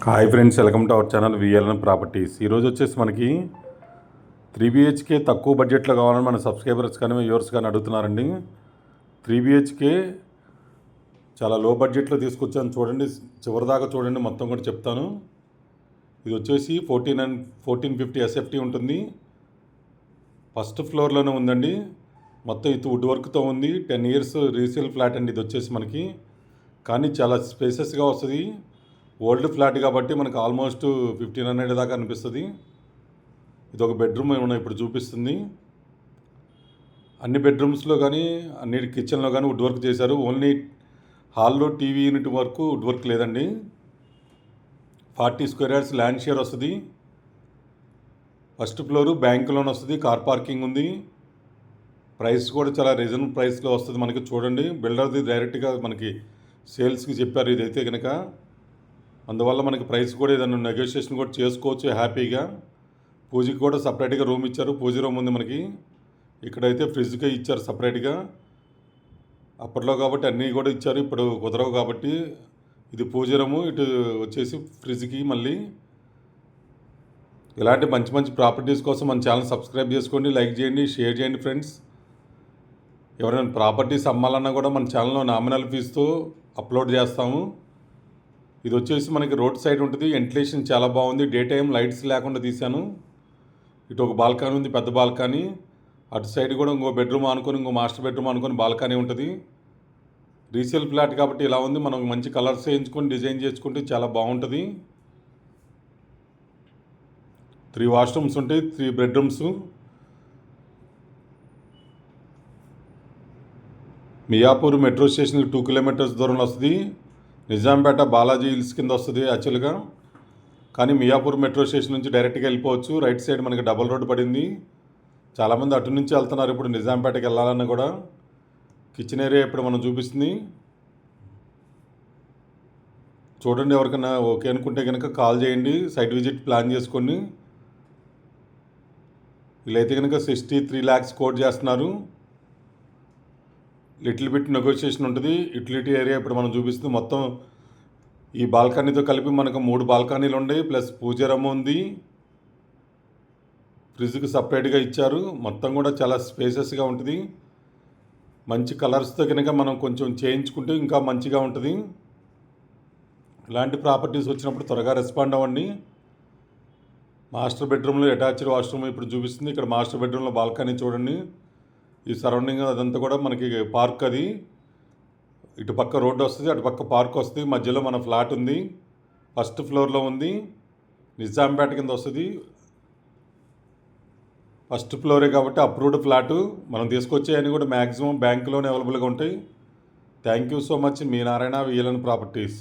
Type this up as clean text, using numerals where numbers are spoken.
Hi friends, welcome to our channel VLN properties. ఈరోజు వచ్చేసి మనకి 3 BHK తక్కువ బడ్జెట్లో కావాలని మన సబ్స్క్రైబర్స్ కానీ వ్యూవర్స్ కానీ అడుగుతున్నారండి. 3 BHK చాలా లో బడ్జెట్లో తీసుకొచ్చాను, చూడండి, చివరిదాకా చూడండి, మొత్తం కూడా చెప్తాను. ఇది వచ్చేసి 1450 SFT ఉంటుంది. ఫస్ట్ ఫ్లోర్లోనే ఉందండి. మొత్తం ఇది వుడ్ వర్క్తో ఉంది. 10 years రీసేల్ ఫ్లాట్ అండి. ఇది వచ్చేసి మనకి కానీ చాలా స్పేసెస్గా వస్తుంది. ఓల్డ్ ఫ్లాట్ కాబట్టి మనకు ఆల్మోస్ట్ 1500 దాకా అనిపిస్తుంది. ఇది ఒక బెడ్రూమ్ ఏమన్నా ఇప్పుడు చూపిస్తుంది. అన్ని బెడ్రూమ్స్లో కానీ అన్ని కిచెన్లో కానీ వుడ్ వర్క్ చేశారు. ఓన్లీ హాల్లో టీవీ యూనిట్ వరకు వుడ్ వర్క్ లేదండి. 40 square yards ల్యాండ్ షేర్ వస్తుంది. ఫస్ట్ ఫ్లోరు బ్యాంక్ లోన్ వస్తుంది. కార్ పార్కింగ్ ఉంది. ప్రైస్ కూడా చాలా రీజనబుల్ ప్రైస్లో వస్తుంది మనకి. చూడండి, బిల్డర్ది డైరెక్ట్గా మనకి సేల్స్కి చెప్పారు ఇదైతే కనుక. అందువల్ల మనకి ప్రైస్ కూడా ఏదైనా నెగోషియేషన్ కూడా చేసుకోవచ్చు హ్యాపీగా. పూజకి కూడా సపరేట్గా రూమ్ ఇచ్చారు. పూజ రూమ్ ఉంది మనకి. ఇక్కడైతే ఫ్రిడ్జ్కే ఇచ్చారు సపరేట్గా. అప్పట్లో కాబట్టి అన్నీ కూడా ఇచ్చారు, ఇప్పుడు కుదరవు కాబట్టి ఇది పూజ రూము. ఇటు వచ్చేసి ఫ్రిడ్జ్కి. మళ్ళీ ఇలాంటి మంచి మంచి ప్రాపర్టీస్ కోసం మన ఛానల్ సబ్స్క్రైబ్ చేసుకోండి, లైక్ చేయండి, షేర్ చేయండి ఫ్రెండ్స్. ఎవరైనా ప్రాపర్టీస్ అమ్మాలన్నా కూడా మన ఛానల్లో నామినల్ ఫీజుతో అప్లోడ్ చేస్తాము. ఇది వచ్చేసి మనకి రోడ్ సైడ్ ఉంటుంది. వెంటిలేషన్ చాలా బాగుంది. డే టైం లైట్స్ లేకుండా తీశాను. ఇటు ఒక బాల్కనీ ఉంది, పెద్ద బాల్కనీ. అటు సైడ్ కూడా ఇంకో బెడ్రూమ్ అనుకొని, ఇంకో మాస్టర్ బెడ్రూమ్ అనుకొని బాల్కనీ ఉంటుంది. రీసేల్ ఫ్లాట్ కాబట్టి ఇలా ఉంది. మనం మంచి కలర్స్ వేయించుకొని డిజైన్ చేసుకుంటే చాలా బాగుంటుంది. 3 washrooms ఉంటాయి, 3 bedrooms. మియాపూర్ మెట్రో స్టేషన్కి 2 kilometers దూరంలో వస్తుంది. నిజాంపేట బాలాజీ హిల్స్ కింద వస్తుంది యాక్చువల్గా. కానీ మియాపూర్ మెట్రో స్టేషన్ నుంచి డైరెక్ట్గా వెళ్ళిపోవచ్చు. రైట్ సైడ్ మనకి డబల్ రోడ్ పడింది. చాలామంది అటు నుంచి వెళ్తున్నారు ఇప్పుడు నిజాంపేటకి వెళ్ళాలన్నా కూడా. కిచెన్ ఏరియా ఇప్పుడు మనం చూపిస్తుంది. చూడండి, ఎవరికైనా ఓకే అనుకుంటే కనుక కాల్ చేయండి, సైట్ విజిట్ ప్లాన్ చేసుకోండి. వీళ్ళైతే కనుక 63 lakhs కోట్ చేస్తున్నారు. లిటిల్ బిట్ నెగోషియేషన్ ఉంటుంది. యూటిలిటీ ఏరియా ఇప్పుడు మనం చూపిస్తుంది. మొత్తం ఈ బాల్కనీతో కలిపి మనకు 3 బాల్కనీలు ఉన్నాయి, ప్లస్ పూజ రూమ్ ఉంది. ఫ్రిడ్జ్కి సపరేట్గా ఇచ్చారు. మొత్తం కూడా చాలా స్పేసెస్గా ఉంటుంది. మంచి కలర్స్తో కనుక మనం కొంచెం చేయించుకుంటే ఇంకా మంచిగా ఉంటుంది. ఇలాంటి ప్రాపర్టీస్ వచ్చినప్పుడు త్వరగా రెస్పాండ్ అవ్వండి. మాస్టర్ బెడ్రూమ్లో అటాచ్డ్ వాష్రూమ్ ఇప్పుడు చూపిస్తుంది. ఇక్కడ మాస్టర్ బెడ్రూమ్లో బాల్కనీ చూడండి. ఈ సరౌండింగ్ అదంతా కూడా మనకి పార్క్. అది ఇటు పక్క రోడ్డు వస్తుంది, అటు పక్క పార్క్ వస్తుంది. మధ్యలో మన ఫ్లాట్ ఉంది. ఫస్ట్ ఫ్లోర్లో ఉంది. నిజాంపేట కింద వస్తుంది. ఫస్ట్ ఫ్లోరే కాబట్టి అప్రూవ్డ్ ఫ్లాటు. మనం తీసుకొచ్చేవన్నీ కూడా మ్యాక్సిమం బ్యాంకులోనే అవైలబుల్గా ఉంటాయి. Thank you so much. Me Narayana VLN properties.